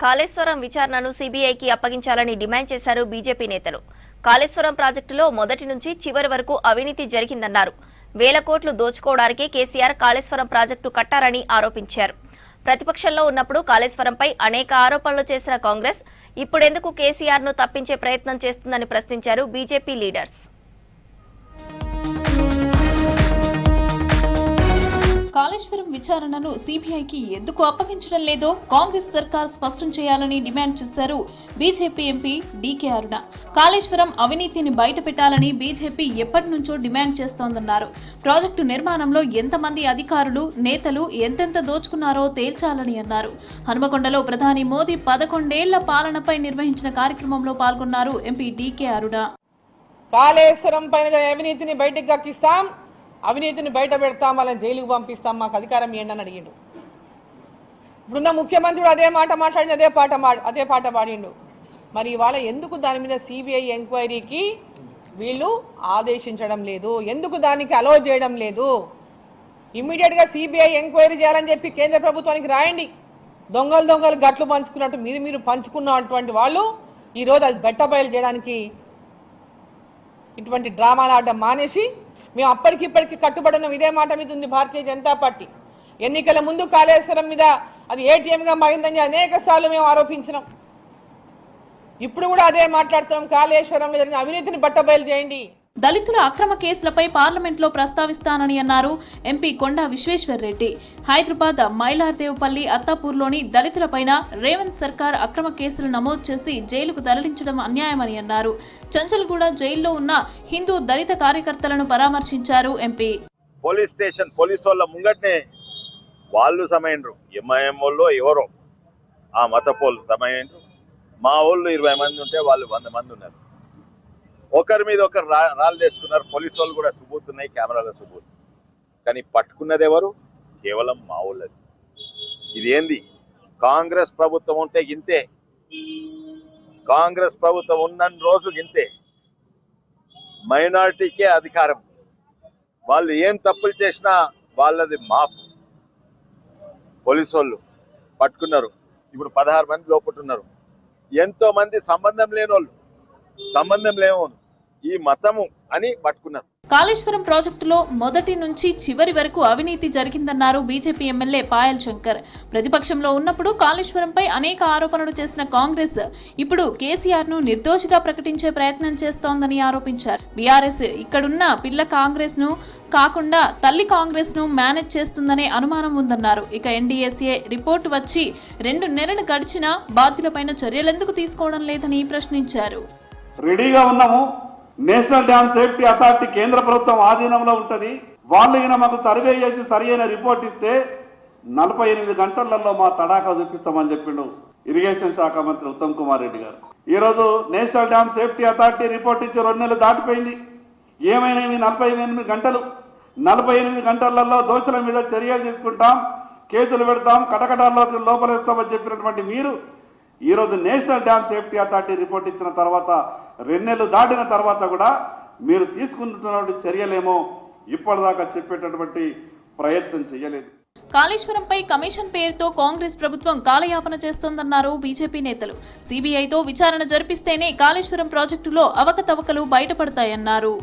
కాళేశ్వరం విచారణను సీబీఐకి అప్పగించాలని డిమాండ్ చేశారు బీజేపీ నేతలు. కాళేశ్వరం ప్రాజెక్టులో మొదటి నుంచి చివరి వరకు అవినీతి జరిగిందన్నారు. వేల కోట్లు దోచుకోవడానికే కేసీఆర్ కాళేశ్వరం ప్రాజెక్టు కట్టారని ఆరోపించారు. ప్రతిపక్షంలో ఉన్నప్పుడు కాళేశ్వరంపై అనేక ఆరోపణలు చేసిన కాంగ్రెస్ ఇప్పుడెందుకు కేసీఆర్ను తప్పించే ప్రయత్నం చేస్తుందని ప్రశ్నించారు బీజేపీ లీడర్స్. కాళేశ్వరం విచారణను సీబీఐకి ఎందుకు అప్పగించడం లేదో కాంగ్రెస్ సర్కార్ స్పష్టం చేయాలని డిమాండ్ చేశారు బీజేపీ ఎంపీ డీకే అరుణ. కాళేశ్వరం అవినీతిని బయటపెట్టాలని బీజేపీ ఎప్పటి నుంచో డిమాండ్ చేస్తోందన్నారు. ప్రాజెక్టు నిర్మాణంలో ఎంతమంది అధికారులు నేతలు ఎంతెంత దోచుకున్నారో తేల్చాలని అన్నారు. హనుమకొండలో ప్రధాని మోదీ 11 ఏళ్ల పాలనపై నిర్వహించిన కార్యక్రమంలో పాల్గొన్నారు ఎంపీ డీకే అరుణ. కాళేశ్వరం పైన అవినీతిని బయటకు గక్కిస్తాం, అవినీతిని బయట పెడతాం, వాళ్ళని జైలుకు పంపిస్తాం, మాకు అధికారం ఏంటి అని అడిగిండు. ఇప్పుడున్న ముఖ్యమంత్రి అదే మాట మాట్లాడి అదే పాట పాడిండు. మరి ఇవాళ ఎందుకు దాని మీద సిబిఐ ఎంక్వైరీకి వీళ్ళు ఆదేశించడం లేదు, ఎందుకు దానికి అలో చేయడం లేదు? ఇమ్మీడియట్గా సిబిఐ ఎంక్వైరీ చేయాలని చెప్పి కేంద్ర ప్రభుత్వానికి రాయండి. దొంగలు గట్లు పంచుకున్నట్టు మీరు పంచుకున్నటువంటి వాళ్ళు ఈరోజు అది బెట్టబయలు చేయడానికి ఇటువంటి డ్రామాలు ఆడడం మానేసి మేము అప్పటికిప్పటికి కట్టుబడిన ఇదే మాట మీద ఉంది భారతీయ జనతా పార్టీ. ఎన్నికల ముందు కాళేశ్వరం మీద అది ఏటీఎంగా మారిందని అనేక సార్లు మేము ఆరోపించినాం. ఇప్పుడు కూడా అదే మాట్లాడుతున్నాం. కాళేశ్వరంలో జరిగిన అవినీతిని బట్టబయలు చేయండి. దళితుల అక్రమ కేసులపై పార్లమెంట్లో ప్రస్తావిస్తానని అన్నారు ఎంపీ కొండా విశ్వేశ్వర్రెడ్డి. హైదరాబాద్ మైలార్దేవ్పల్లి అత్తాపూర్లోని దళితులపైన రేవంత్ సర్కార్ అక్రమ కేసులు నమోదు చేసి జైలుకు తరలించడం అన్యాయమని అన్నారు. చంచల్గూడ జైల్లో ఉన్న హిందూ దళిత కార్యకర్తలను పరామర్శించారు ఎంపీ. పోలీస్ స్టేషన్ పోలీసు వాళ్ళ ముంగట్నే వాళ్ళు సమయండ్రు, ఎంఐఎం వాళ్ళు ఎవరో ఆ మత పోలు సమయండ్రు. మా వాళ్ళు 20 మంది ఉంటే వాళ్ళు 100 మంది ఉన్నారు. ఒకరి మీద ఒకరు రాళ్ళు చేసుకున్నారు. పోలీసు వాళ్ళు కూడా సుబూత్ ఉన్నాయి, కెమెరాల సుబూత్. కానీ పట్టుకున్నది ఎవరు? కేవలం మా ఊళ్ళది. ఇది ఏంది? కాంగ్రెస్ ప్రభుత్వం ఉంటే గింతే, కాంగ్రెస్ ప్రభుత్వం ఉన్న రోజు గింతే. మైనారిటీకే అధికారం. వాళ్ళు ఏం తప్పులు చేసినా వాళ్ళది మాఫ్. పోలీసు వాళ్ళు పట్టుకున్నారు. ఇప్పుడు 16 మంది లోపట్టున్నారు. ఎంతో మంది సంబంధం లేని వాళ్ళు, సంబంధం లేవు ఈ మతము అని పట్టుకున్నారు. కాళేశ్వరం ప్రాజెక్టులో మొదటి నుంచి చివరి వరకు అవినీతి జరిగిందన్నారు బీజేపీ ఎమ్మెల్యే పాయల్ శంకర్. ప్రతిపక్షంలో ఉన్నప్పుడు కాళేశ్వరంపై అనేక ఆరోపణలు చేసిన కాంగ్రెస్ ఇప్పుడు కేసీఆర్ ను నిర్దోషిగా ప్రకటించే ప్రయత్నం చేస్తోందని ఆరోపించారు. బీఆర్ఎస్ ఇక్కడున్న పిల్ల కాంగ్రెస్ ను కాకుండా తల్లి కాంగ్రెస్ ను మేనేజ్ చేస్తుందనే అనుమానం ఉందన్నారు. ఇక ఎన్డీఎస్ఏ రిపోర్టు వచ్చి 2 నెలలు గడిచినా బాధ్యులపైన చర్యలెందుకు తీసుకోవడం లేదని ప్రశ్నించారు. రెడీగా ఉన్నాము. నేషనల్ డ్యామ్ సేఫ్టీ అథారిటీ కేంద్ర ప్రభుత్వం ఆధీనంలో ఉంటుంది. వాళ్ళు ఈయన మాకు సర్వే చేసి సరి అయిన రిపోర్ట్ ఇస్తే 48 గంటలలో మా తడాకా చూపిస్తామని చెప్పిండు ఇరిగేషన్ శాఖ మంత్రి ఉత్తమ్ కుమార్ రెడ్డి గారు. ఈరోజు national dam safety authority report ఇచ్చి 2 నెలలు దాటిపోయింది. ఏమైనా 48 గంటలు, 48 గంటలలో దోషుల మీద చర్యలు తీసుకుంటాం, కేసులు పెడతాం, కటకటాల్లోకి లోపలేస్తామని చెప్పినటువంటి మీరు ఈరోజు national dam safety authority report ఇచ్చిన తర్వాత 2 నెలలు దాటిన తర్వాత కూడా మీరు తీసుకుంటున్నటువంటి చర్యలేమో ఇప్పటిదాకా చెప్పేటటువంటి ప్రయత్నం చేయలేదు. కాళేశ్వరంపై కమిషన్ పేరుతో కాంగ్రెస్ ప్రభుత్వం కాలయాపన చేస్తోందన్నారు బీజేపీ నేతలు. సీబీఐతో విచారణ జరిపిస్తేనే కాళేశ్వరం ప్రాజెక్టులో అవకతవకలు బయటపడతాయన్నారు.